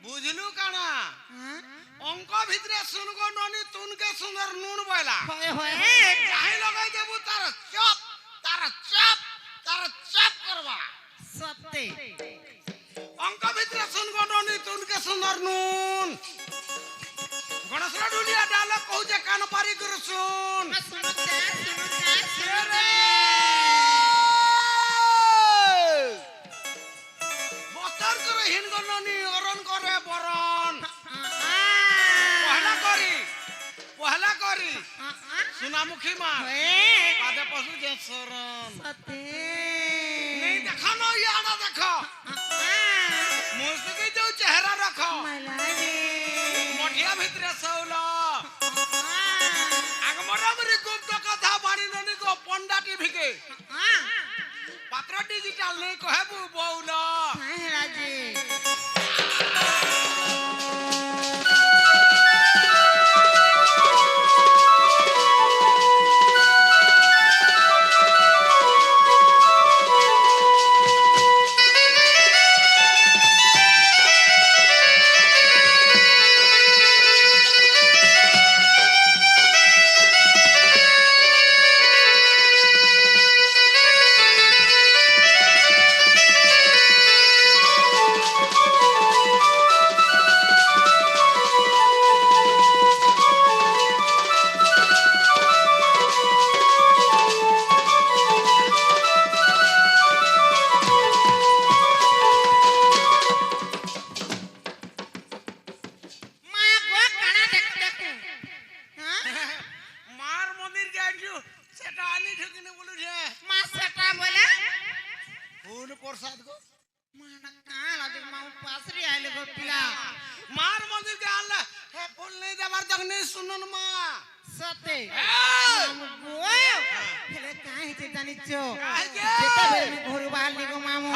बुझलू काना अंक भितरे सुनगो ननी तुनके सुंदर नून बोला चाहे लगाई देबू तार चप करवा सत्ते अंक भितरे सुनगो ननी तुनके सुंदर नून गणेशरा ढुलिया डाल कहू जे कान पारी कर सुन बतर करे हिनगो ननी अरन करे बरन पहला करी सुनामुखी मां पादे पशु जे शरण नहीं देखा न याड़ा देखो मुस्की जो चेहरा रखो मठिया भितरे सौला आगमरामरी गुप्त कथा बाणी ननी को पंडा टीवी के पात्र डिजिटल नहीं कहबू बौला राजी मार मंदिर के आला हे फूल नहीं देवार जग नहीं सुनन मा सते गोयो हेले काहे ते जानिचो जेते बेले घर बाहर गो मामू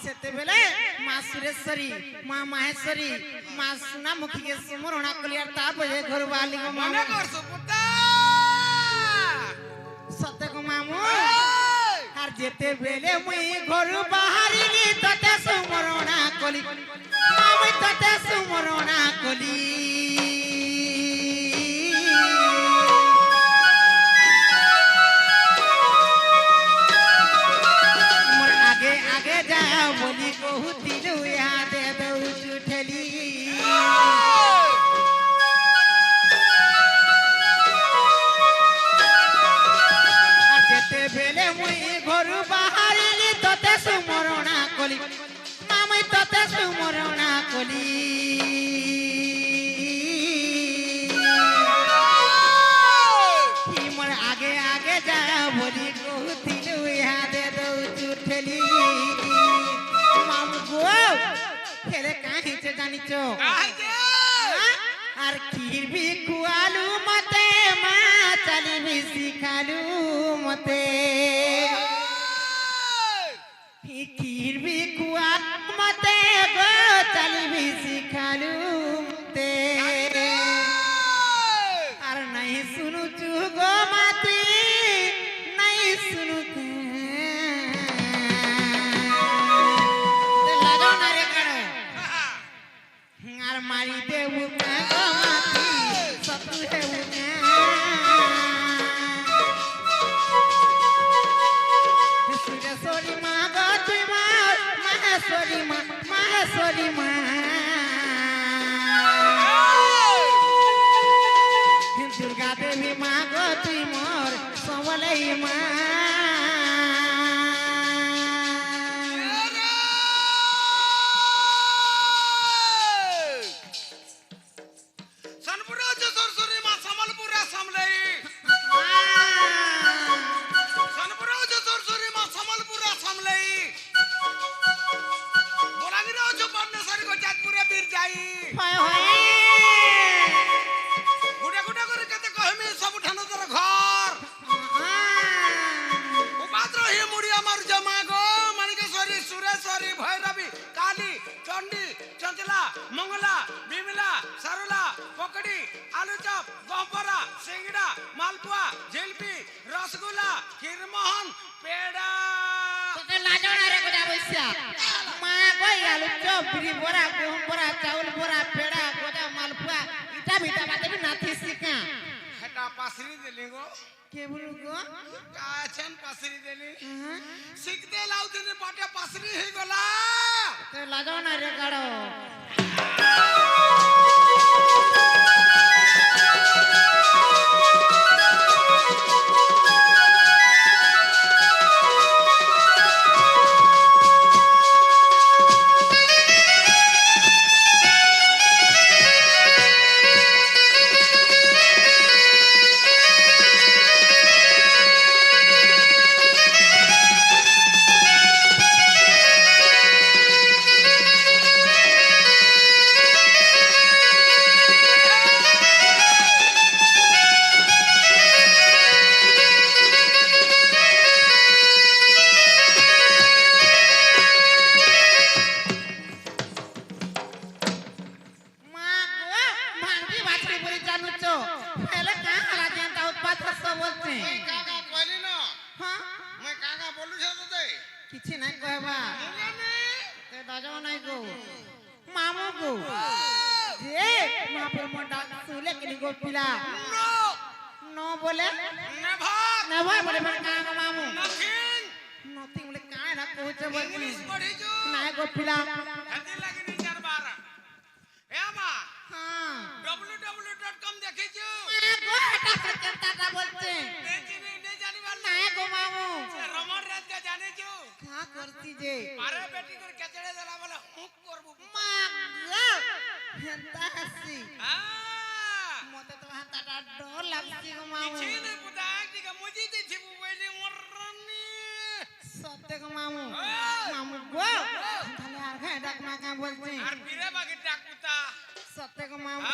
सेते बेले मां सुरेश्वरी मां माहेश्वरी मां सुनामुखी के सुमरणा कलियार ता बजे घर बाहर गो मामू मने कर सुपुता सते गो मामू আর যেতে বেলে মুই ঘর বাহারিলি ততে সুমরণা কলি আমি ততে সুমরণা কলি মোর আগে আগে যা বলি কহুতিলু ইয়াদে দউচু ঠেলি আর যেতে বেলে মুই ঘরু বাহারিলি ততে সুমরণা কলি আমি ততে সুমরণা কলি মোর আগে আগে যা বলি কহুতিলু ইহাদে দউচু ঠেলি মামু গো খেলে কাহিছে জানিছো আর খিরবি খুয়ালু মতে মা চালিবি শিখালু মতে খিরবি খুয়াল মতে গো চালিবি শিখালু মতে আর নাই শুনুচু গো মাতি নাই শুনুতে লাগাও না রে কারো আর মারি দেবু না গো মাতি সতু হেবু না সুরেশ্বরী মা গো তুই মার মাহেশ্বরী মা দুর্গা দেবী মা গো তুই মোর সমলাই মা গহবরা সিংড়া মালপোয়া জিলপি রসগোল্লা ক্ষীরমোহন পেড়া তোকে লাজো না রে গোদা বৈশা মা কই আলু চপ বিরি বড়া গহম বড়া চাউল বড়া পেড়া গোদা মালপোয়া ইটা বিটা বাদে বি নাথি সিকা হেটা পাসরি দেলি গো কে বলু গো কাছেন পাসরি দেলি শিখতে লাউ দিনে পাটে পাসরি হই গলা তো লাজো না রে গাড়ো কিছু নাই কহবা তে দাজো নাই গো মামু গো যে মা পর মোটা সুলে কিনি গো পিলা নো বলে নেভার নেভার বলে মানে কা গো মামু নাথিং নথিং বলে কায় না কইছে বলছি ইংলিশ পড়িছো নাই গো পিলা হাতি লাগিনি চারবার এ আমা হ্যাঁ www.com দেখিছো গো এটা সত্যতা বলছে নে জানিবার নাই গো মামু রমন রাজ কা জানিছো কা করতি যে আরে বেটি করে কেচড়ে দেলা বলে হুক করব মা গো হেন্তা হাসি মতে তো হাতাটা ডর লাগছি গো মামু কিছু নেই পুতা একদিকে মুজি দিছি বইলে মরনি সত্যি গো মামু মামু গো তাহলে আর ঘাই ডাক না কা বলছি আর বিরে বাকি ডাক পুতা সত্যি গো মামু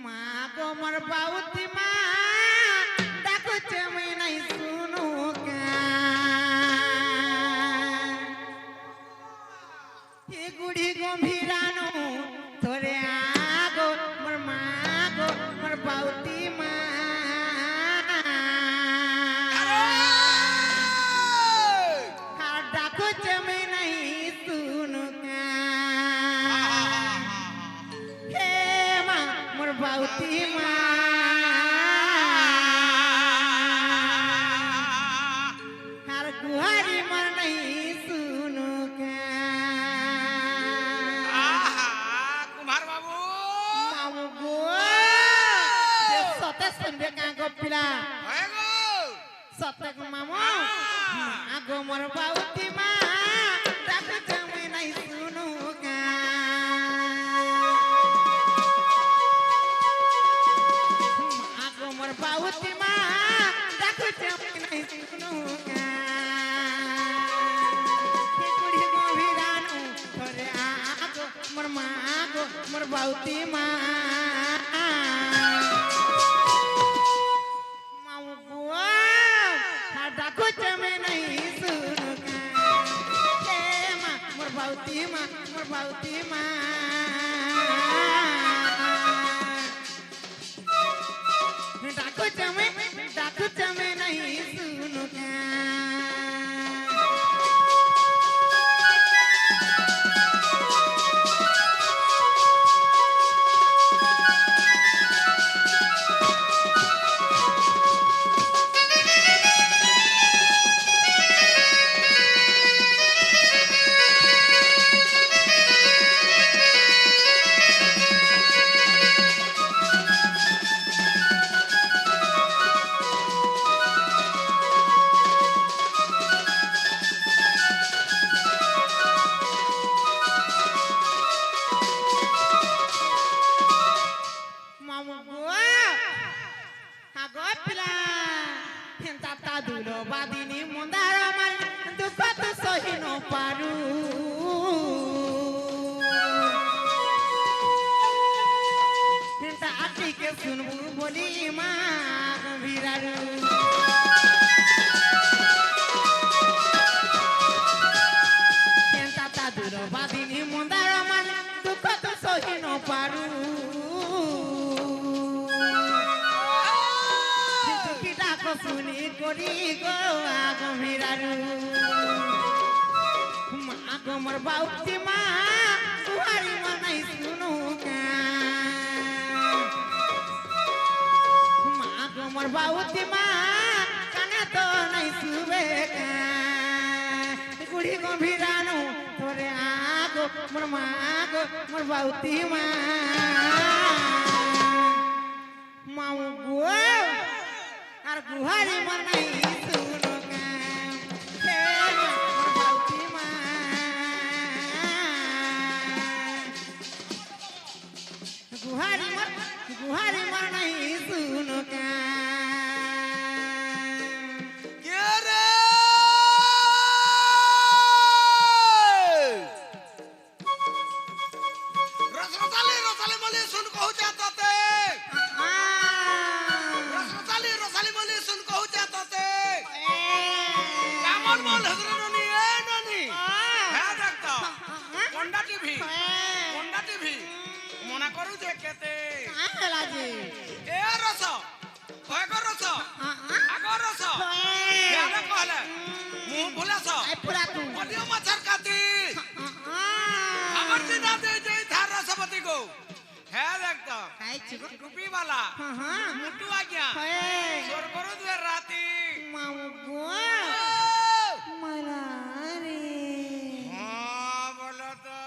মা গো মোর বাউতি মা ডাকুছে আমি নাই শুনু কা এ গুড়ি গম্ভীরানো তোরে আগো মোর মা গো মোর বাউতি মা আর ডাকুছে আমি নাই শুনু কা হে মা মোর বাউতি মা আর গুহারি মোর নাই শুনু কা কুমার বাবু মামু গো যে সতে শুনবে কা গো পিলা হয়ে গো সতে গো মামু মা গো মোর বাউতি মা ডাকুছে আমি নাই শুনু কা মা গো মোর বাউতি মা ডাকুছে আমি নাই শুনু কা কে কুড়ি গভীরানো ধরে আগো মোর মা গো মোর বাউতি মা মামু গো আর ডাকুছে আমি নাই শুনু কা হে মা মোর বাউতি মা মোর বাউতি মা ডাকুছে আমি নাই শুনু কা মামু গো আগো পিলা হেন্তা তা দুলো বাদিনী মন্দার মাল দুঃখ তো সহি ন পারু হেন্তা আটিকে শুনবু বলি মা গভীরারু হেন্তা তা দুলো বাদিনী মন্দার মাল দুঃখ তো সহি ন পারু করি গো আগমিরারু মা গো মোর বাউতি মা তুহারি মনাই শুনু মা গো মোর বাউতি মা কানে তো নাই শুবে গুড়ি গম্ভীরানু তোরে আগো মোর মা গো মোর বাউতি মা মাউ গো আর গুহারি মনাই শুনো হে মোর বাউতি মা গুহারি মনাই শুনো কে রে রসরসালি রসালি বলি শুন কহুছে তোতে রসরসালি বলি শুন কহুছে তোতে কেমন বল হজরে ননি এ ননি হ্যাঁ দেখতো কোনটা টিভি মনা করু যে কেতে এ রস কয়গ রস আগর রস কেন কহলে মুহ ভুলাস অডিও মাছর কাতি আমার দিনা দে যে ধার রসপতি গো হ্যাঁ দেখতো টুপি वाला মুটু আজ্ঞা সোর করু দুয়ে রাতি হ্যাঁ বলো তো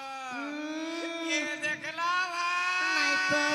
ये देखला भाई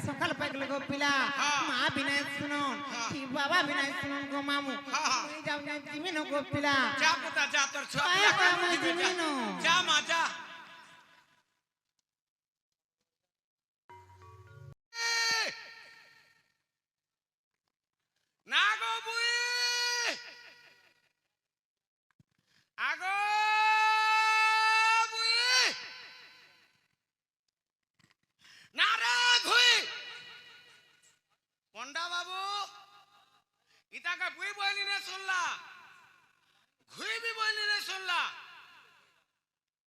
সকাল পাইলে গো পিলা মা বিনাই শুনুন কি বাবা বিনাই শুনুন গো মামু তুই যাও না জিমিন গো পিলা যা পুতা যা তোর ছোট জিমিন যা মা যা না গো বুই আগো বুই না রে ঘুই পন্ডা বাবু ইতাকে বুই বইলি নে শুনলা ঘুই বি বইলি নে শুনলা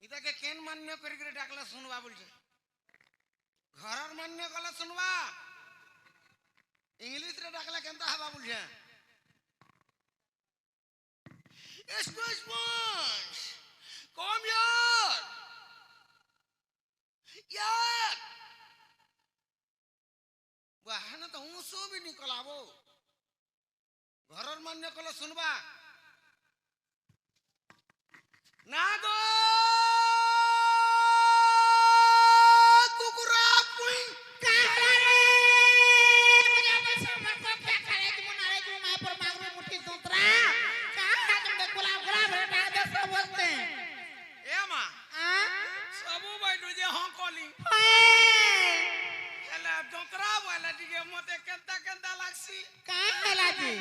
ইতাকে কেন মান্য করি করে ডাকলা শুনবা বলছে ঘরর মান্য কলে শুনবা इंग्लिश रे डाकला केनता हवा बुझे एक्सक्यूज कम यार बाहन तो हूं सो भी निकलाबो घरर मान्य कला सुनबा ना गो कुकुरा पुई मते केंता केंता लागसी का लागे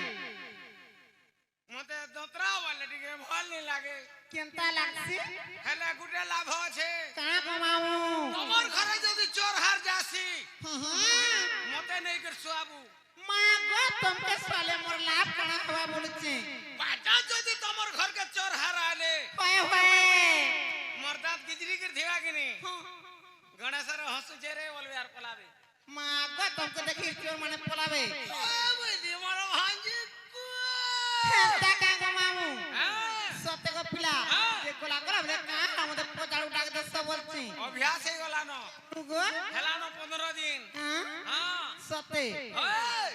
मते दोतरा वाले टिके भल नहीं लागे केंता लागसी हेले गुटे लाभ छे का कमाऊ तमर घरे जदी चोर हार जासी मते नहीं कर सुआबू मां गो तुमके साले मोर लाभ कणा हवा बोलछे बाटा जदी तमर घर के चोर हार आले होए मर्दात गिजरी कर देवा कि नहीं गणेश रे हंसु जेरे बोलबे यार पलावे मां गो तुमके देखि चोर माने पलावे ओए बदी मोर भांजी को केंता का कमाऊ सत्य को पिला जे गोला गला बे का हमदे पोजाड़ू डाक दे सब बोलछे अभ्यास हे गला न तू गो हेलानो 15 दिन हां सत्य ओए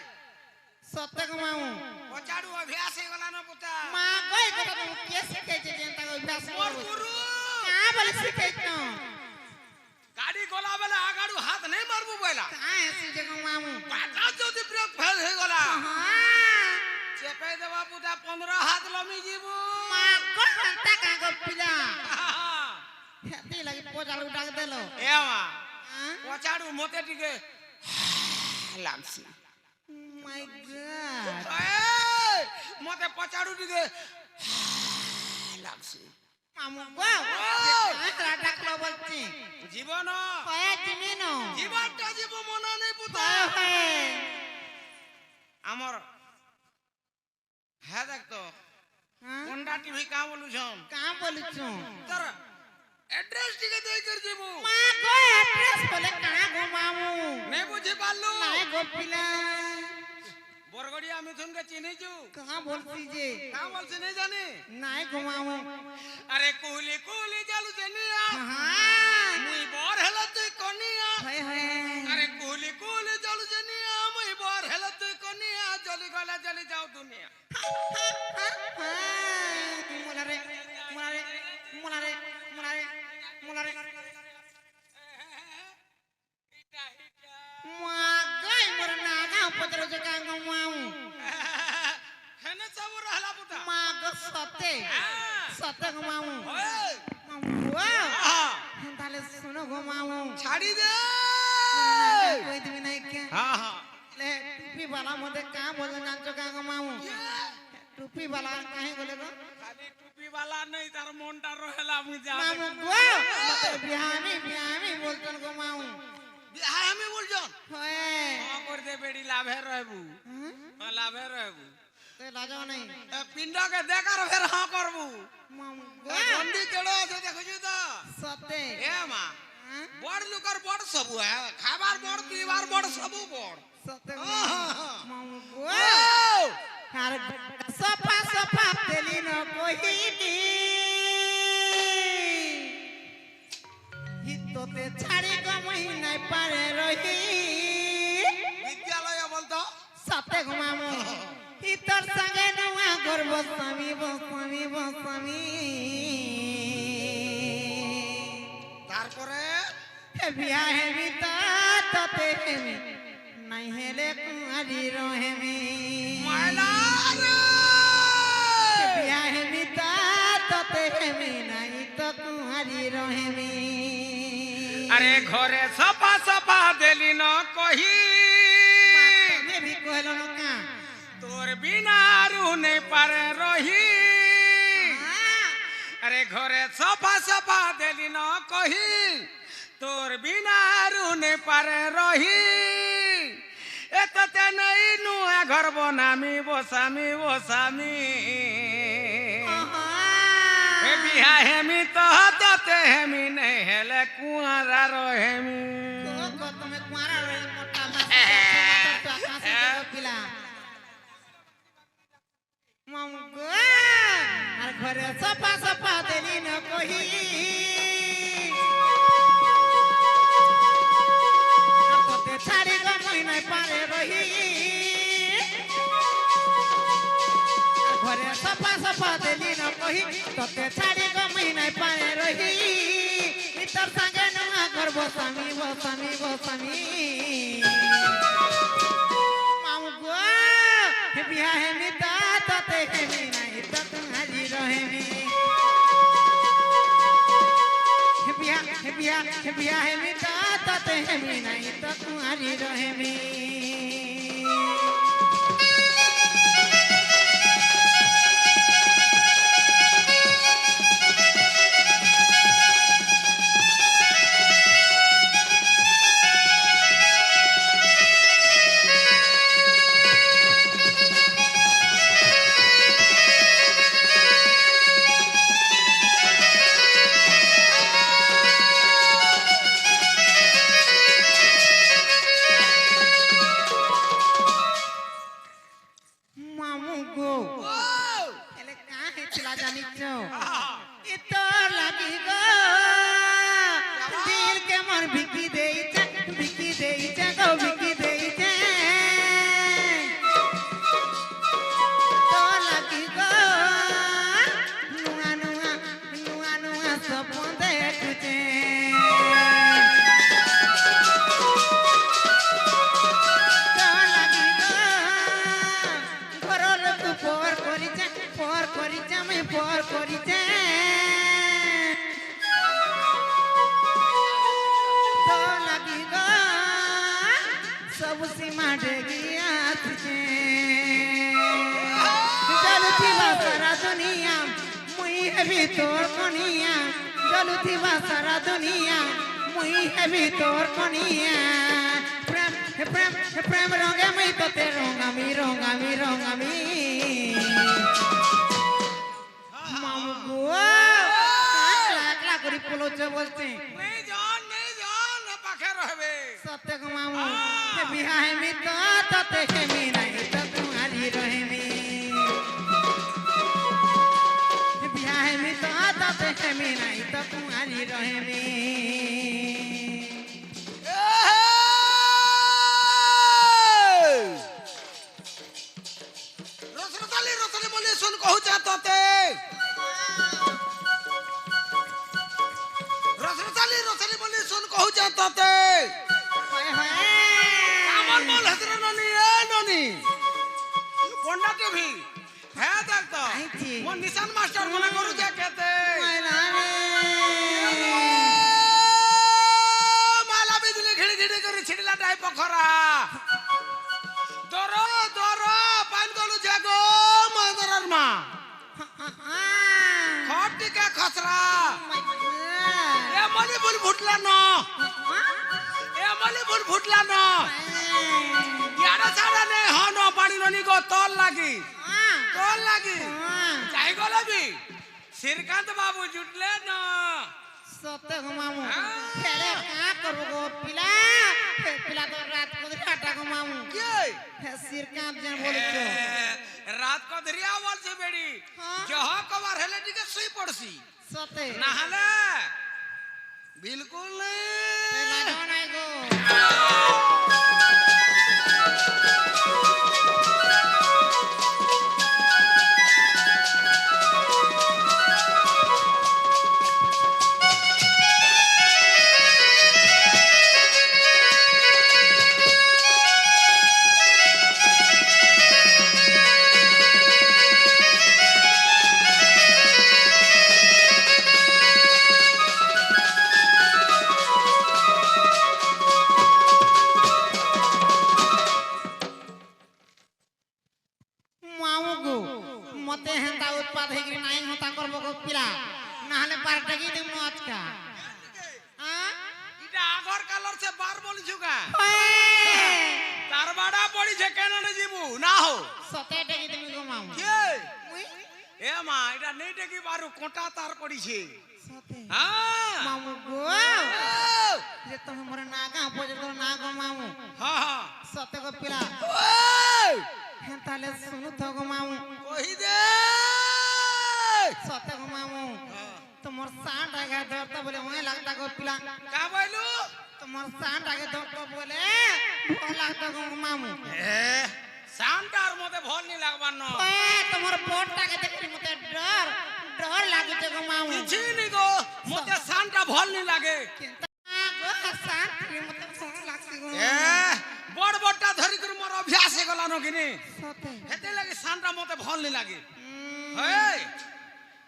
सत्य कमाऊ पोजाड़ू अभ्यास हे गला न पुता मां गई को तुम के सिखे जे जनता को अभ्यास मोर गुरु का बोले सिखे तो गाड़ी गोला बेला आगाड़ू हाथ नहीं मारबू बोला का ऐसी जगह मामू बाटा जदी प्रयोग फेल हे गला हां चेपे देबा पुता 15 हाथ लमी जीबू मां को घंटा का गो पिला হেতি লাগি পচাড়ু ডাক দেলো এ মা পচাড়ু মতে টিকে লাগছে মাই গড মতে পচাড়ু টিকে লাগছে মামু গো কাঁকড়া ডাকলো বলছি জীবন কয়ে জিমিন জীবনটা জীব মনে নেই পুতা আমার হ্যাঁ দেখ তো কোনটা টিভি কা বলুছন কা বলুছু তোর এড্রেস টিকে দেই কর জিবু মা গো এড্রেস বলে কা গো মামু নে বুঝি পারলু নাই গো পিলা বরগড়িয়া মিথুনকে চিনিছু কা বলছি যে কা বলছি নেই জানি নাই গো মামু আরে কুলি কুলি জালু জেনিয়া হ্যাঁ মুই বর হেলা তুই কনিয়া হয় হয় আরে কুলি কুলি জালু জেনিয়া মুই বর হেলা তুই কনিয়া জলি গলা জলি যাও দুনিয়া মুলারে মুলারে মুলারে মুলারে মুলারে মা গাই মোর নাগা পত্র জগা গো মামু হেনে সব রহলা পুতা মা গো সতে সতে গো মামু ওই মামু ওয়াও তাহলে শুনো গো মামু ছাড়ি দে কই দিবি নাই কে হ্যাঁ হ্যাঁ ले टूपी वाला मोदे का बोल नाचो का गो मामू टूपी वाला काहे बोले गो খালি টুপি वाला नहीं तार মনটা রহেলা আমি যা मामू गो मते बिहामी बोलतन गो मामू হ্যাঁ আমি বলছন होए हाँ कर दे बेड़ी लाभे रहबू हाँ लाभे रहबू ते लाजो नहीं पिंडा के देकर फिर हाँ करबू मामू गो गंडी केड़ो আছে দেখছো তো सते এ মা বড় লোকের বড় সবু খাবার বড় পিবার বড় সবু বড় सते गो मामू गो ও हार सपा सपा तेली न कोही दी हितोते छाड़ी गो महीना पारे रही বিদ্যালয় বলতো सते गो मामू हितर संगे नुआ गर्भ स्वामी बस्वामी তারপরে हे बिया हे मिता तते हेमी नहीं हेले कुआरी रोहेमी মাইলা রে हे बिया हे मिता तते हेमी नहीं तो कुआरी रोहेमी আরে ঘরে সফা সফা দেলি ন কহি मैं भी कहलो न का তোর বিনা রুনে পারে রহি আরে ঘরে সফা সফা দেলি ন কহি তোর বিনা রুনে পারে রহি এততে নেই নুয়া ঘর বনামি বসামি হে বিহা হেমি তো হতে হেমি নেই হেলে কুয়ারা রহেমি को तुम्हें कुआरा रे मोटा मास तो आकाश से पिला मामू गो आर घरे सफा सफा देली न कोही तते छाड़ी गो महीना पारे रही घरे सफा सफा देली न कोही तते छाड़ी गो महीना पारे रही इतर संगे नुआ घर बसामी मामू गो हे बिया हे मिता तते हेमी नहीं तो तुम्हारी रहेमी हे बिया हे मिता तते हेमी नहीं तो तुम्हारी रहेमी मामू गो एले का है चिला जानी छो इतो लगी गो दिल के मन बिकी देई छे गो बिकी देई छे तो लगी गो नुआ सपन दे तुझे तो लगी गो घरर तू पर करी छे मैं पर करी छे ସବୁ ସୀମା ଡେଗି ଆସିଛେ ଚାଲୁଥିବା ସାରା ଦୁନିଆ ମୁଇଁ ହେବି ତୋର କନିଆ ଚାଲୁଥିବା ସାରା ଦୁନିଆ ମୁଇଁ ହେବି ତୋର କନିଆ প্রেম রঙে মই তোতে রঙামি রঙামি রঙামি মামু গো একলা করে পলোচ বলতে नहीं जान पाखे रहबे সত্য গো মামু বিয়া হেমি তো তোতে হেমি নাই তো তোমারি রহেমি বিয়া হেমি তো তোতে হেমি নাই তো তোমারি রহেমি रसले बोले सुन कहू चाहते रसले बोले सुन कहू चाहते कामल बोल हसर ननी कोंडा के भी है देख तो वो निशान मास्टर मना करू जे कहते माला बिजली घिड़ी घिड़ी कर छिड़ला टाइप पोखरा दरो पान गलु जागो मदरर मा खट्टी के खसरा ए मली बुल फुटला न यारा सारा ने हनो पानी ननी को तोल लागी चाहि गले भी श्रीकांत बाबू जुटले न सत्य गो मामू खेले का करबो गो पिला तो रात को काटा गो मामू के श्रीकांत जन बोल छो रात को दरिया वाल से बेड़ी जह कबार हेले टिके सुई पड़सी सत्य नहले बिल्कुल नहीं लाडो नहीं गो मते हेंता उत्पाद हेगिरी नाई होता करबो गो पिला नाहले पार टगी देम न आजका हां इटा आगर कलर से बार बोली छुका तार बाड़ा पड़ी छे केन ने जीबू ना हो सते टगी देम गो माऊ के ए मा इटा नहीं टगी बारू कोटा तार पड़ी छे सते हां माऊ गो जे तुम मोरे नागा पोजे तो ना गो माऊ हां सते गो पिला हेंताले सुनु तो गो माऊ कहि दे सते गो माऊ तुमर सांड आगे धरता बोले ओए लगता गो पिला का बोलू तुमर सांड आगे धरता बोले भल लगता गो माऊ ए सांडार मते भल नहीं लागबान न ए तुमर पोटटा के देखि मते डर लागे गो माऊ किछि नहीं गो मते सांडा भल नहीं लागे गो सांड मते सोन लागती गो ए बड़ बड़टा धरि कर मोर अभ्यास हे गला न किनी सते हेते लगे सांडा मते भल नहीं लागे हे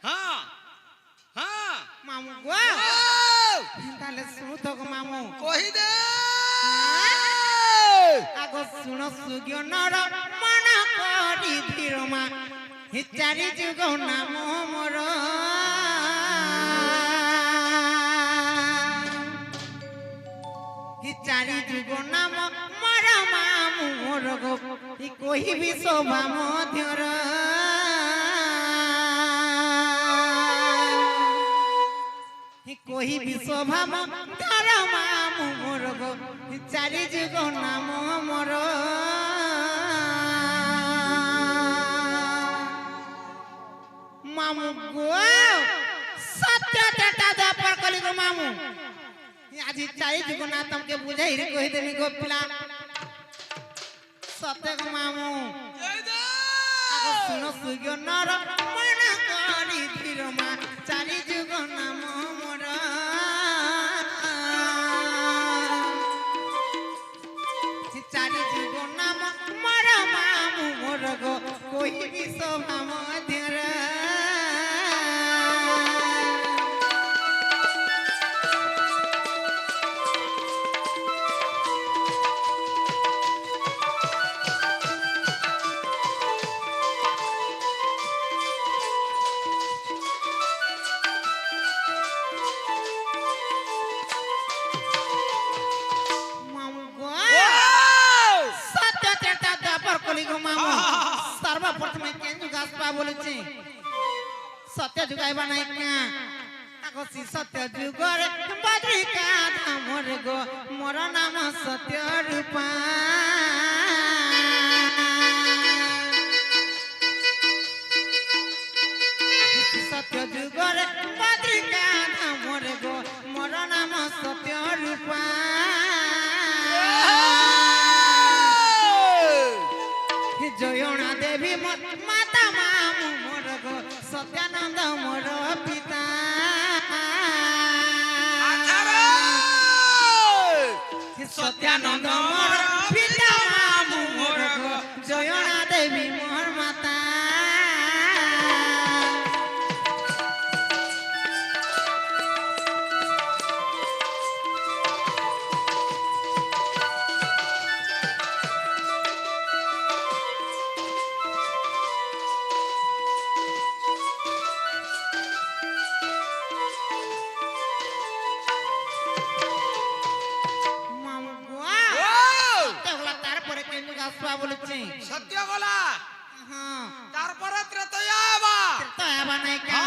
हां मामू गो ताले सुनु तो गो मामू कहि दे आगो सुनो सुगियो नर मन करी धीरमा हिचारी जुग नाम मोर हिचारी जुग नाम मोर मामू मोर गो इ कोही भी शोभा मध्यर कोही भी शोभा मध्यर मामू मोर गो चारि जुग नाम मोर मामू गो सत्य तेटा द्वापर कली गो मामू आज चारि जुग ना तुमके बुझाई रे कहि देबी गो पिला सत्य गो मामू आगो सुनो सुगियो नर मन करी धीरमा चारि जुग नाम मोर चारि जुग नाम मोर मामू मोर गो कोही भी शोभा मध्यर গাছপা বলেছে সত্য যুগাইবা নাই কা আগসি সত্য যুগরে বদ্রিকা ধামর গো মোর নাম সত্য রূপা সত্য যুগরে বদ্রিকা ধামর গো মোর নাম সত্য রূপা জয়না দেবী মাতা মামু মোর গো সত্যানন্দ মোর পিতা সত্যানন্দ মোর পিতা মামু মোর গো জয়না দেবী মোর মাতা বলেছে সত্য বলা হ্যাঁ তারপরে ত্রেতয়া আবা ত্রেতয়া নাই কা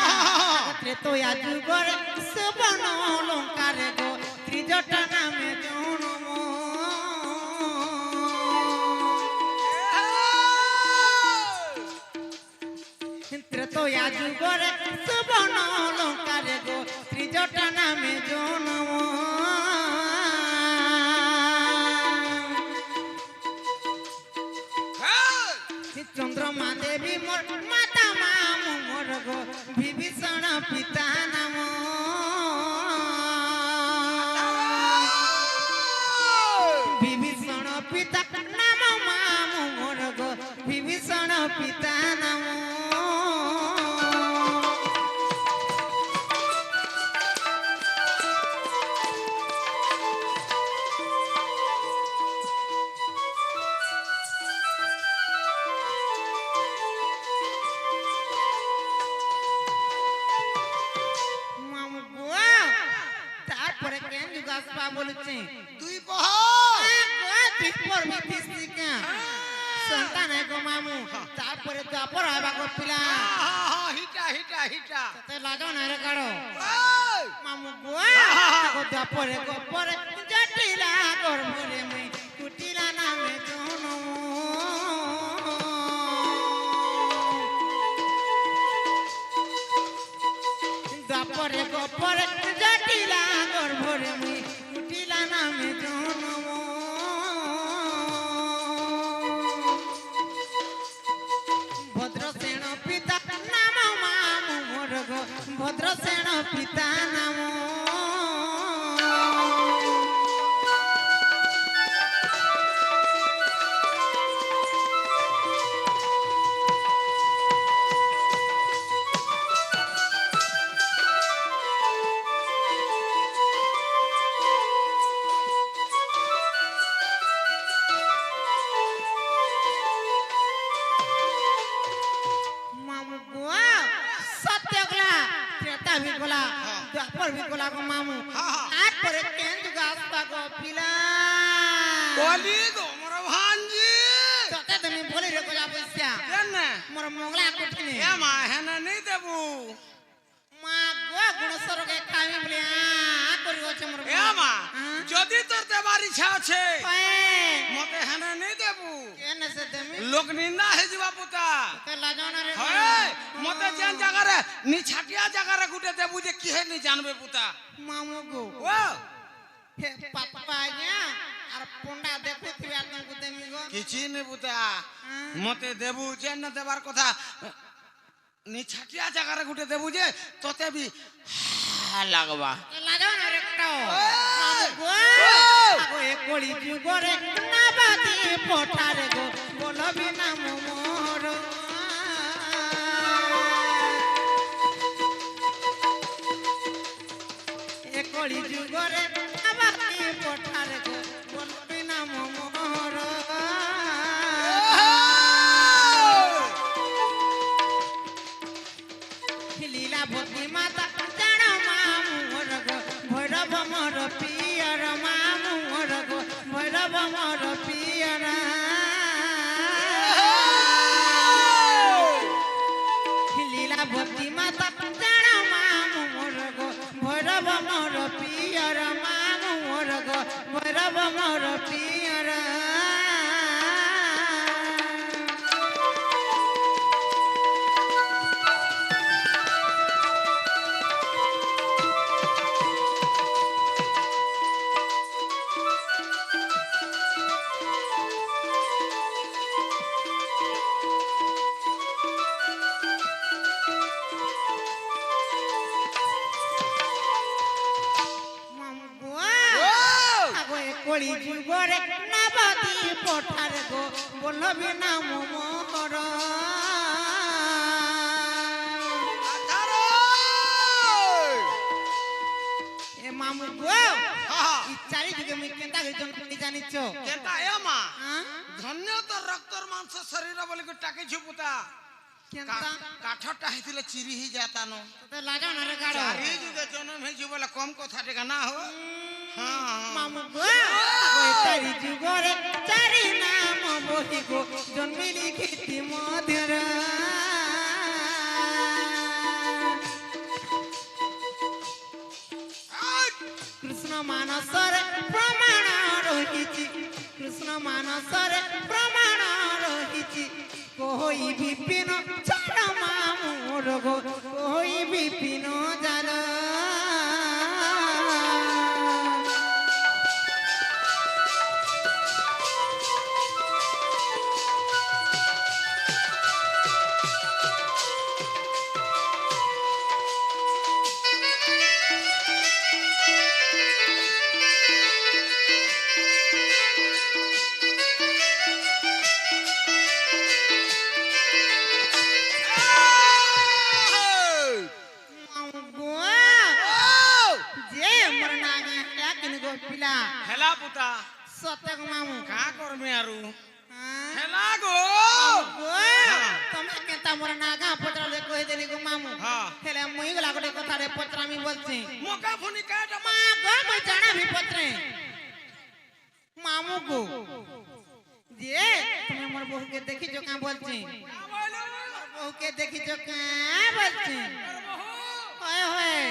ত্রেতয়া যুগরে সুবর্ণ অলংকারে গো ত্রিজটা নামে জন্ম ত্রেতয়া যুগরে সুবর্ণ অলংকারে গো ত্রিজটা নামে জন্ম চন্দ্রমা দেবী মোর মাতা মামু মোর গো বিভীষণ পিতা নাম বিভীষণ পিতা নাম মামু মোর গো বিভীষণ পিতা নাম বলেছে দুই প্রহর বিপর বিতিকা সন্তান গো মামু তারপরে তারপর আবা গো পিলা হিটা হিটা হিটা তে লাগাও না রে কাড়ো মামু গো গো তারপরে গো পরে জটিলা গর্ভরে মে কুটিলা নামে জনম তারপরে গো পরে জটিলা গর্ভরে মে কুটিলা নামে জনম ভদ্রসেন পিতা নাম মামু মোর গো ভদ্রসেন পিতা নাম भी गोला को मामू आज पर केंज गास्ता को पिला बोली गो मोर भांजी तते तमे बोली रे गोला पैसा केने मोर मोगला कोठिने ए मा हेना नहीं देबू मा गो गुणसर के खाई बोले आ करियो छ मोर ए मा যদি তোর দেবার ইচ্ছা আছে মতে হেনা नहीं देबू কেনে সে দেমি লোক নিন্দা হে যিবা পুতা তে লাগানা রে মতে যেন জায়গারে নি ছাটিয়া জায়গারে গুটে দেবু যে কি হে নি জানবে পুতা মামু গো ও হে পাপা গয়া আর পন্ডা দেখুথিবে আপনাকে দেমি গো কিছু নি পুতা মতে দেবু যেন না দেবার কথা নি ছাটিয়া জায়গারে গুটে দেবু যে তোতে বি লাগবা লাগাও না রে কটাও মামু গো আগো এ কোলি যুগরে না বাদি পঠারে গো বলবি না মোর এ কোলি যুগরে না বাদি পঠারে গো বলবি না মোর লীলা ভক্তি মাতা জান মামু মোর গো ভৈরব মোর পিয়র মামু মোর গো ভৈরব মোর পিয়র লীলাবতী মাতা জানো মামু মোর গো ভৈরব মোর পিয়র মামু মোর গো ভৈরব মোর পিয়র কলি যুগরে নবদী পঠার গো বলবি নাম মোহর এ মামু গো চারি দিকে মুই কেনতা গজন কোনি জানিছ কেনতা এ মা ধন্য তোর রক্তর মাংস শরীর বলি টাকে ঝুপুতা কেনতা কাঠটা হইছিলে চিরি হি যাতানো তো লাগাও না রে গাড় চারি যুগে জন্ম হইছি বলে কম কথা টেকা না হো মামু গো চারি যুগরে চারি নাম বহি গো জন্মিলি খ্যাতি মধুর কৃষ্ণ মানসরে প্রমাণ রহিছি কৃষ্ণ মানসরে প্রমাণ রহিছি কই বিপিন চার মামুর গো কই বিপিন জাল হেলা পুতা সত্যক মামু কা করমে আরু হ্যাঁ হেলা গো তুমি কেনতা মোর নাগা পত্র লে কই দেলি গো মামু হ্যাঁ হেলে মুই গলা গটে কথা রে পত্র আমি বলছি মোকা ফোনি কাটা মা গো মই জানা ভি পত্রে মামু গো যে তুমি মোর বহুকে দেখিছো কা বলছি বহুকে দেখিছো কা বলছি হয় হয়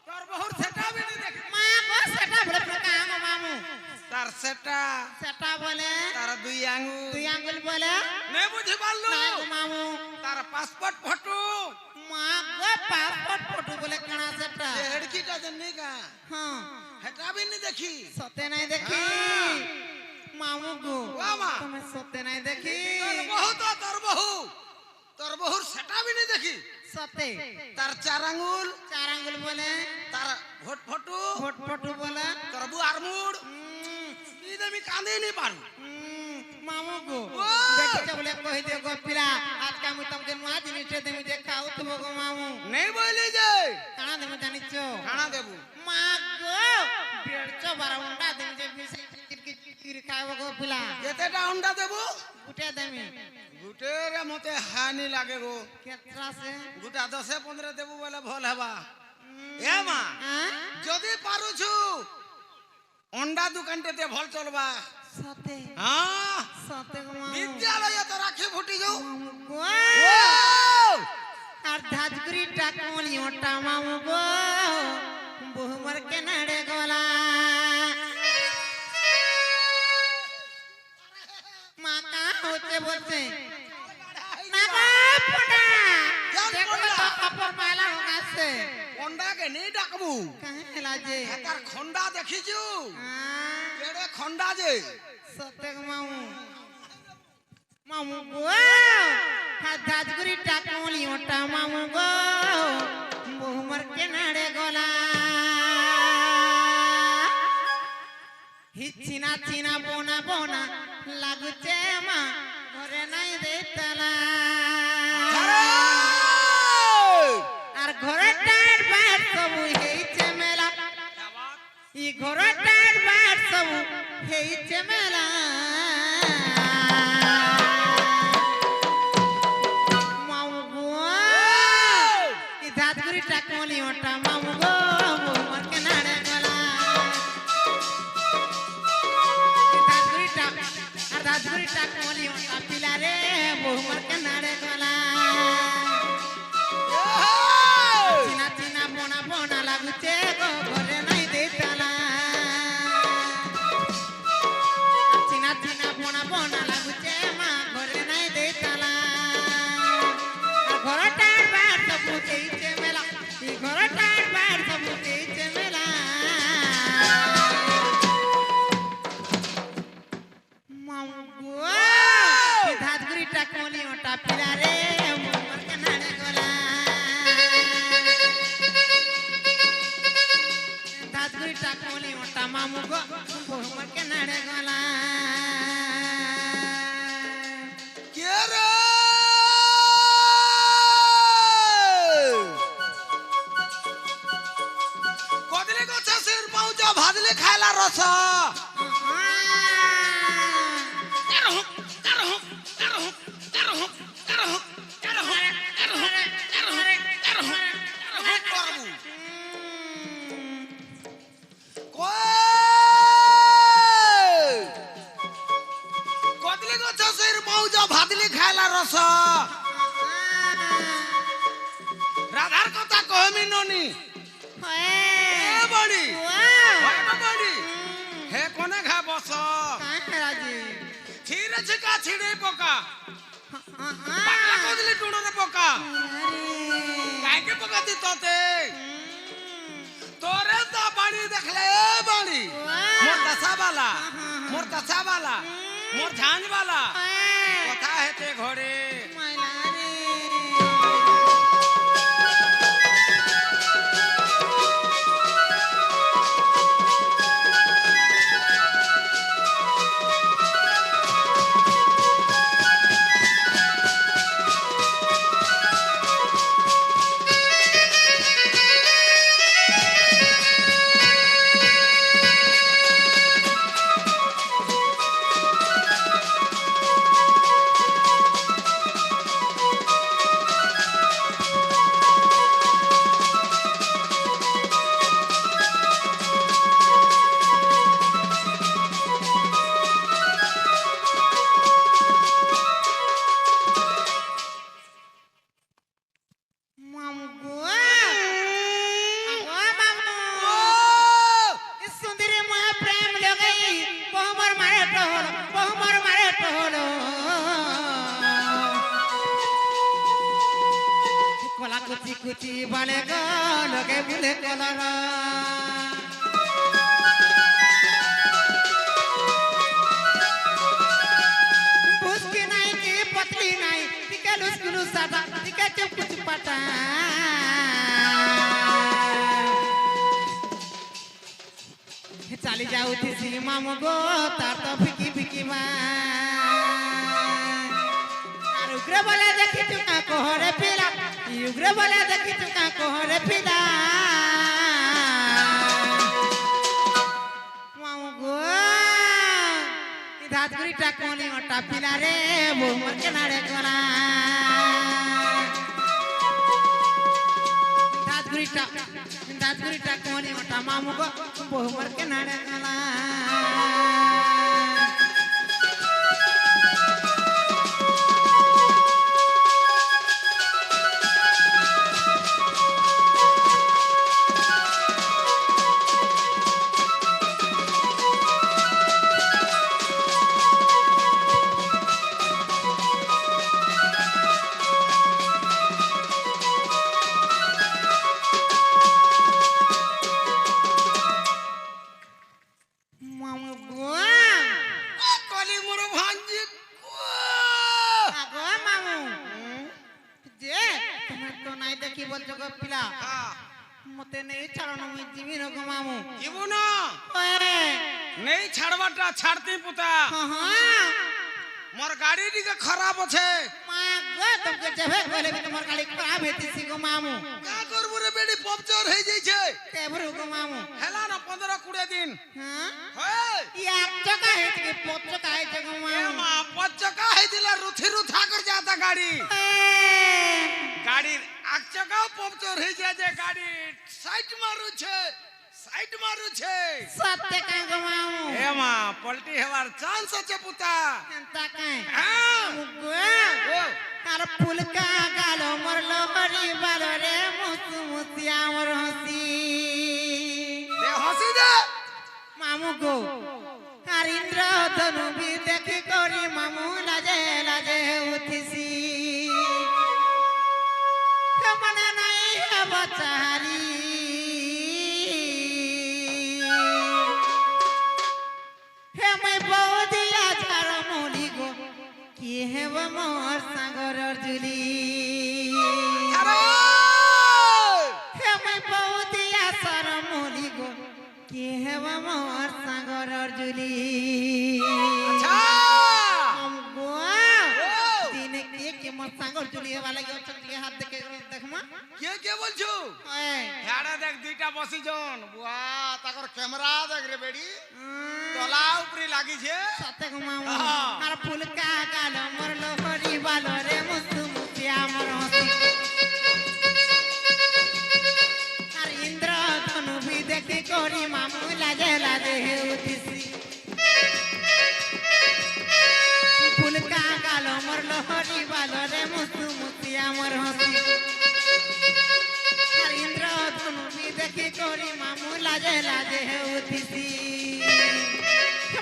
তোর বহুর সেটা भी नहीं देख মা গো সেটা বলে প্রকা মামু তার সেটা সেটা বলে তার দুই আঙ্গুল বলে নে বুঝি পারলু না গো মামু তার পাসপোর্ট ফটো মা গো পাসপোর্ট ফটো বলে কানা সেটা ये लड़कीটা জন্নি কা হ্যাঁ সেটা भी नहीं देखी সতে নাই দেখি মামু গো মামা তুমি সতে নাই দেখি তোর বহুর সেটা भी नहीं देखी সতে তার চার আঙ্গুল বলে তার ভোট ফটো বলে তোর বু আরমুড় এই আমি কাঁদে নি পারু মামু গো দেখিছো বলে কই দে গো পিলা আজ কা মু তোমাকে নয়া জিনিস দেমি দেখাও তুমি গো মামু নেই বলি যে কানা দেমি জানিছো খানা দেবু মা গো বেড়ছো বারাউন্ডা দেমি যে মিশে কির খাও গো পিলা এতেটা অন্ডা দেবু গুটে দেমি গুটে রে মতে হানি লাগে গো কেতরা সে গুটা 10-15 দেবু বলে ভাল হবা এ মা হ্যাঁ যদি পারুছু অন্ডা দোকানটাতে ভাল চলবা সতে হ্যাঁ সতে গো মামু বিদ্যালয়ে তো রাখি ফুটি যাও মামু গো আর ধাজগুড়ি টাকমলি ওটা মামু গো বহুমর কেনাড়ে গলা মা কা হচ্ছে বলছে না গো পোড়া দেখো তো কাপড় মালা হোগাছে অন্ডা কে নেই ডাকবু কাহে হেলা যে তার খন্ডা দেখিছু হ্যাঁ এড়ে খন্ডা যে সতে গো মামু মামু গো আর ধাজগুড়ি টাকমলি ওটা মামু গো বহুমর কেনাড়ে গলা হিচিনা চিনা বোনা বোনা লাগুছে মা ঘরে নাই দেতলা আর ঘরটার বার সবু হেইছে মেলা ই ঘরটার বার সবু হেইছে মেলা মামু গো ই ধাতগুড়ি টাকমলি ওটা মামু গো বহুমর কেনাড়ে গলা ধাতগুড়ি টাকমলি ওটা পিলা রে বহুমর কেনাড়ে গলা मामू को बहुमर के नाड़े गला के रे कदली को सिर पहुंचा भाजले खायला रस राधार कथा कहमी ननी बड़ी बड़ी हे कोने खा बस छीरे छिका छिड़े पका पाकला कदली टुणो रे पका काहे के पकाती तोते तोरे ता बाड़ी देखले बाड़ी मोर दशा वाला मोर झांझ वाला कथा हेते घोड़े कुची कुची बने गो लगे बुले कलर बुसकी नहीं की पतली नहीं टिके लुस्कुलु सादा टिके चुप कुछ पटा चाली जाऊ थी सी मामू गो तार तो फिकी फिकी मां उग्र बोले देखी चुका कोहरे पीला उग्र बोले देखी चुका कोहरे पीला मामू गो धातगुरी टाकोनी ओटा पीला रे बहुमर के नाड़े गला धातगुरी टाकोनी ओटा मामू गो बहुमर के नाड़े गला मते नहीं छाड़नो मैं जीवी न गमामु जीवो ना नहीं छाड़वाटा छाड़ती पुता हां मोर गाड़ी दी के खराब छे मां गो तुमके जबे बोले भी मोर गाड़ी खराब हेती सी गमामु का करबो रे बेडी पंक्चर हे जाई छे के भरू गमामु हेला ना 15 20 दिन हां हे या चका हे के पोच चका हे गमामु ए मां पोच चका हे दिला रुथी रुथा कर जाता गाड़ी गाड़ी आग चका पंक्चर हे जाए गाड़ी साइड मारू छे सत्य का गमामु ए मां पलटी हेवार चांस छे पुता अंता काई हां गो तार फूल का गालो मरलो हरी बालो रे मुसु मुसिया मोर हसी दे हसी दे मामू गो हरिंद्र धनु भी देखि करी मामू लाजे लाजे उठिसी कमना नहीं है बचारी है वो मोर सागर जुली है मैं बहुत या सर मोली गो के है वो मोर সাগর চুলিয়ে वाला के चलिए हाथ देखे देखमा কে বলছো ए হ্যাঁ দেখ দুইটা বসিজন বুয়া তাকর ক্যামেরা দেখ রে বেডি তলা উপরে লাগিছে सत्य को मामू আর ফুল কা গাল মোর লোহরি বালো রে মুসু মুসিয়া মোর হসি আর ইন্দ্র ধনু भी দেখি করি মামু লাজে লাজে উঠিসি ফুল কা গাল মোর লোহরি বালো রে মুসু মুসিয়া মোর হসি আর ইন্দ্র ধনু भी দেখি করি মামু লাজে লাজে উঠিসি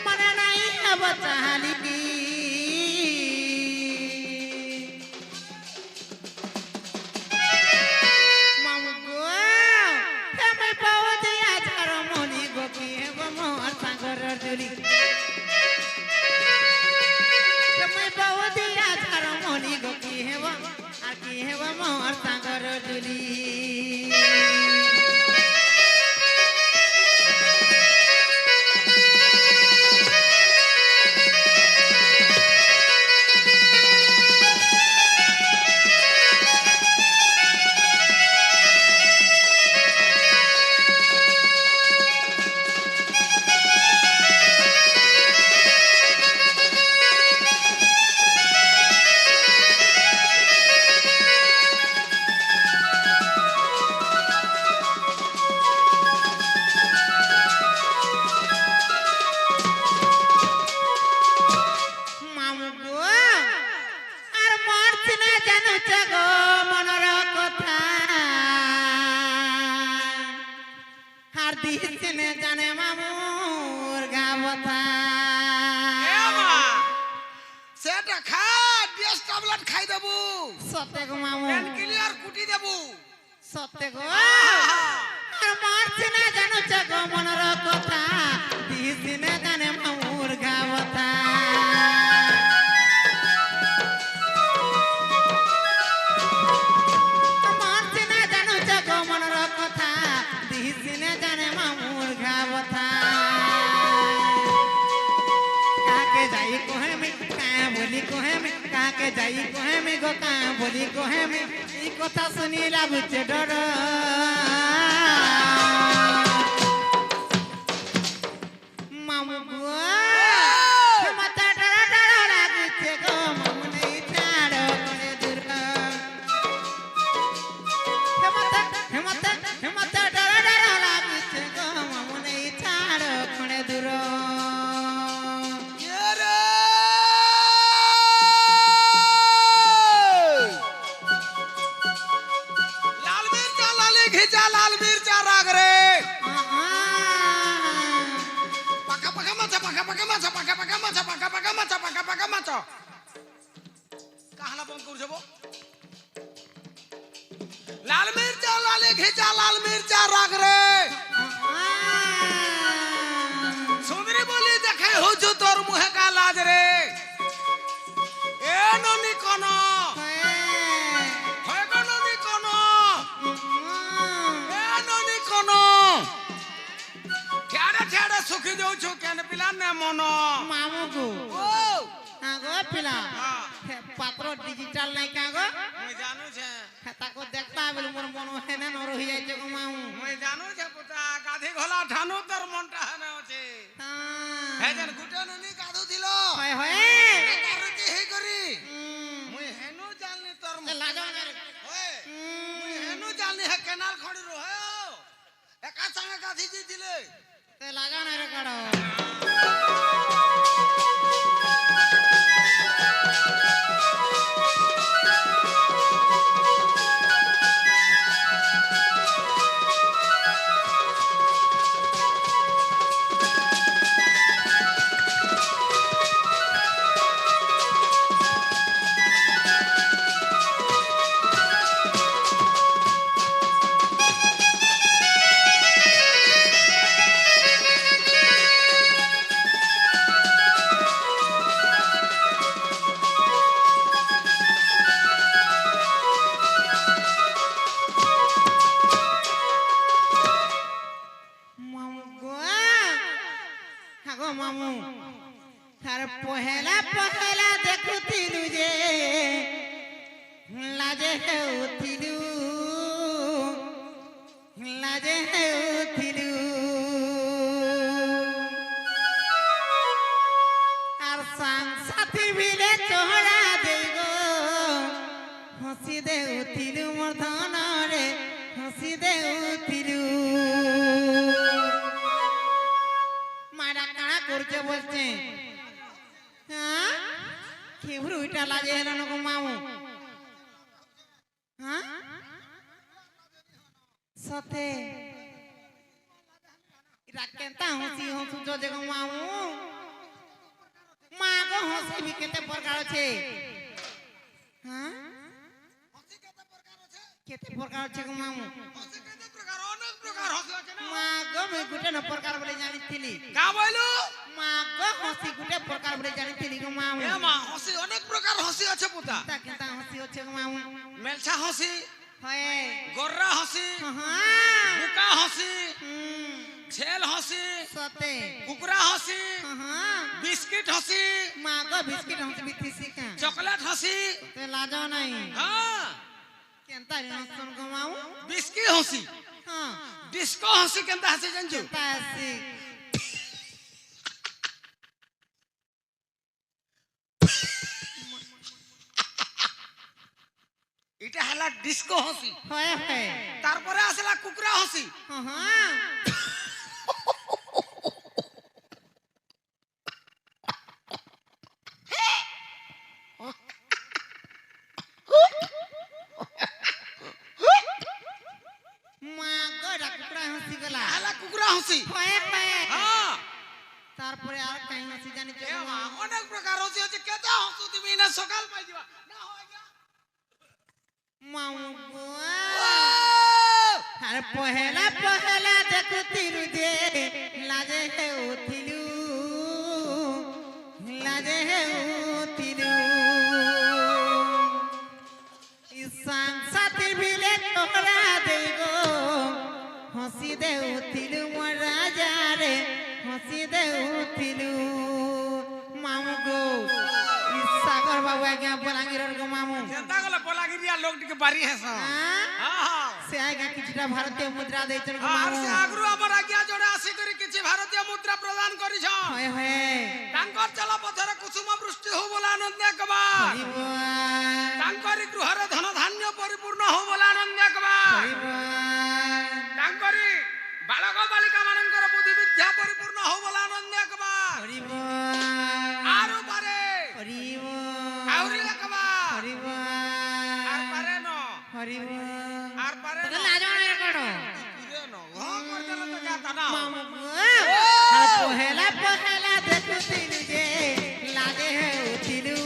মনে নাই अब चाहली की मामू गो हमें बहुत याद करो मोनी गोपी है वो मोर सागर जुली हमें बहुत याद करो मोनी गोपी है वो आकी है वो मोर सागर जुली जाने मामूर गावता সেটা খা ডিএস ট্যাবলেট খাই দেবু সত্যি গো মামু পেন ক্লিয়ার কুটি দেবু সত্যি গো আর মারছি না জানো গো মনের কথা দিছি না জানে মামুর গাওতা মারছি না জানো গো মনের কথা দিছি না জানে মামুর গাওতা কাকে যাই কোহে মে কা বলি কোহে মে কাকে যাই কোহে মে গো কা বলি কোহে মে এই কথা শুনিলা বুঝে ডর মামু গো মাথা ডরা ডরা লাগছে গো মামু নেই ছাড়ো করে দূর মাথা ডরা ডরা লাগছে গো মামু নেই ছাড়ো করে দূর ঘিচা লাল মির্চা রাগ রে পাকা পাকা মাছা পাকা পাকা মাছা পাকা পাকা মাছা পাকা পাকা মাছা পাকা পাকা মাছা কাহলা বন্ধ করছবো লাল মির্চা লালে ঘিচা লাল মির্চা রাগ রে সুন্দরী বলি দেখাই হউছু তোর মুহে কা লাজ রে এ ননি কোন হয় গো ননি কোন ঠেড়ে ঠেড়ে সুখী যাচ্ছ কেন পিলা নে মন মামু গো ও আগো পিলা পাত্র ডিজিটাল নাই কাগো মুই জানু ছে তাকো দেখবা বলে মোর মন হেনা নর হই যাইছে গো মামু মুই জানু ছে পুতা গাধি ঘোলা ঠানু তোর মনটা হেনা আছে হে যেন গুটে ননি গাধু দিল হয় হয় কারতি হে করি মুই হেনু জাননি তোর লাগাও না হয় মুই হেনু জাননি হে কেনাল খড়ি রো হে একা সঙ্গে গাধি দি দিলে তে লাগাও না রে কাড়ো মামু তার পহেলা পহেলা দেখুতিলু যে লাজে হেউথিলু লাজে হেউথিলু আর সাংসাথী ভিলে চহড়া দেব হসি দেউথিলু মোর ধনরে হসি দেউথিলু মারা কাଣା করছে বলছে হ্যাঁ কেবরু এটা লাগে হেলো নগো মামু হ্যাঁ সতে ইরা কেনতা হসি হসু যে গো মামু মা গো হসি বি কেতে প্রকার আছে হ্যাঁ কেতে প্রকার আছে গো মামু হসি কেতে প্রকার অনেক প্রকার হসি আছে না মা গো মে গুটে ন প্রকার বলে জানিছিলি কা বইলু মা গো হসি গুটে প্রকার বলে জানিছিলি গো মামু এ মা হসি অনেক প্রকার হসি আছে পুতা তা কেনতা হসি হচ্ছে গো মামু মেলছা হসি হয় গররা হসি হ্যাঁ বুকা হসি হুম ছেল হসি সতে কুকুরা হসি হ্যাঁ বিস্কিট হসি মা গো বিস্কিট হচ্ছে বিথিসি কা চকলেট হসি তে লাজ নাই হ্যাঁ কেনতা রে হসন গো মামু বিস্কি হসি হ্যাঁ ডিস্কো হসি কেনতা হসি জানছু তা আসি এটা হলা ডিস্কো হসি হয় হয় তারপরে আসলা কুকুরা হসি হ্যাঁ মা গো ডাকুড়া হসি গলা হলা কুকুরা হসি হয় হয় হ্যাঁ তারপরে আর কাই হসি জানি এ মা অনেক প্রকার হসি আছে কেতে হসু তুমি না সকাল পাই দিবা না হয় গা মামু গো ও! আর পহেলা পহেলা দেখুতিলু যে লাজে হেউথিলু লাজে হেউথিলু ইসাং সাথী ভিলে তোরা দেব হসি দেউথিলু মোর রাজারে হসি দেউথিলু মামু গো সাগর বাবু আজ্ঞা বলাঙ্গিরর গো মামু কেনতা গলে বলাগিরিয়া লোক টিকে বাড়ি হেস হ্যাঁ হ্যাঁ সে আজ্ঞা কিছুটা ভারতীয় মুদ্রা দেইছেন গো আর মামু সে আগরু আমার আজ্ঞা জোড়ে আসি করি কিছু ভারতীয় মুদ্রা প্রদান করিছ হয় হয় তাঙ্কর চলা পথরে কুসুম বৃষ্টি হো বলে আনন্দ কবার হরিবল তাঙ্করি গৃহরে ধন ধান্য পরিপূর্ণ হো বলে আনন্দ কবার হরিবল তাঙ্করি বালক বালিকা মানଙ୍କର বুদ্ধি বিদ্যা পরিপূর্ণ হো বলে আনন্দ কবার হরিবল আরো পারে হরিবল আউরি কবার হরিবল আর পারে ন হরিবল আর পারে তোকে লাজ না করো ইরে ন ঘ করতে তো যাতা না মামু আর পহেলা পহেলা দেখুতিলু যে লাজে হেউথিলু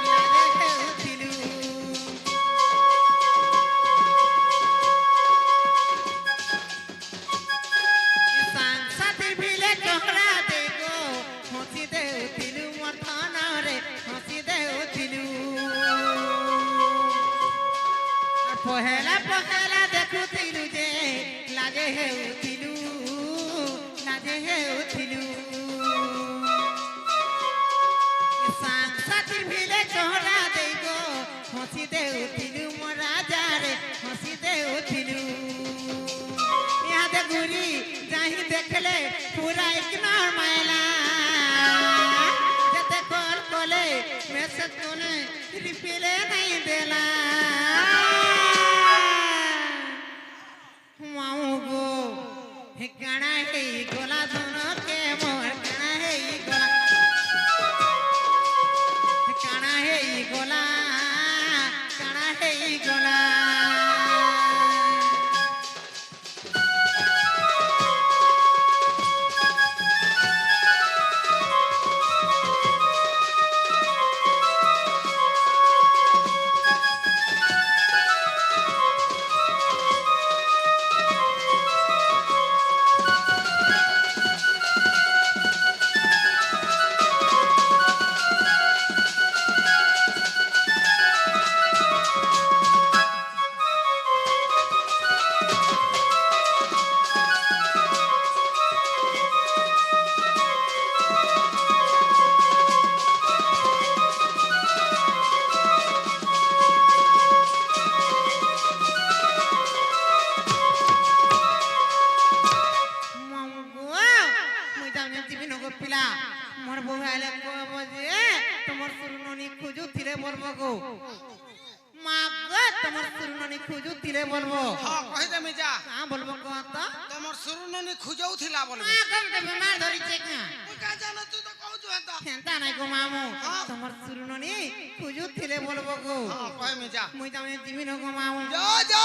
লাজে হেউথিলু সাংসাথী ভিলে চহরা দেব হসি দেউথিলু মোর ধনরে হসি দেউথিলু আর পহেলা পহেলা দেখুতিলু যে লাজে হেউথিলু লাজে হেউথিলু সাংসাথী ভিলে চহরা দেব হসি দেউথিলু মোর রাজারে হসি দেউথিলু ইয়াদে গুরি যাহি দেখলে পুরা ইগনোর মাইলা যেতে কল কলে মেসেজ কোনে রিপ্লাই নাই দেলা মাউ গো হে কানা হে গোলা ধন কে মোর কানা হে গোলা হে কানা হে গোলা কানা হে গোলা পিলা মোর বউ আইলে কইব যে তোমার সুরননি খুঁজু থিলে বলবো গো মা গো তোমার সুরননি খুঁজু থিলে বলবো হ্যাঁ কই দেমি যা কা বলবো কো তো তোমার সুরননি খুঁজাও থিলা বলবি মা কম তো বিমার ধরিছে কা তুই কা জানো তুই তো কইছু হেতা হেনতা নাই গো মামু তোমার সুরননি খুঁজু থিলে বলবো গো হ্যাঁ কইমি যা মুই তামে দিবি ন গো মামু যা যা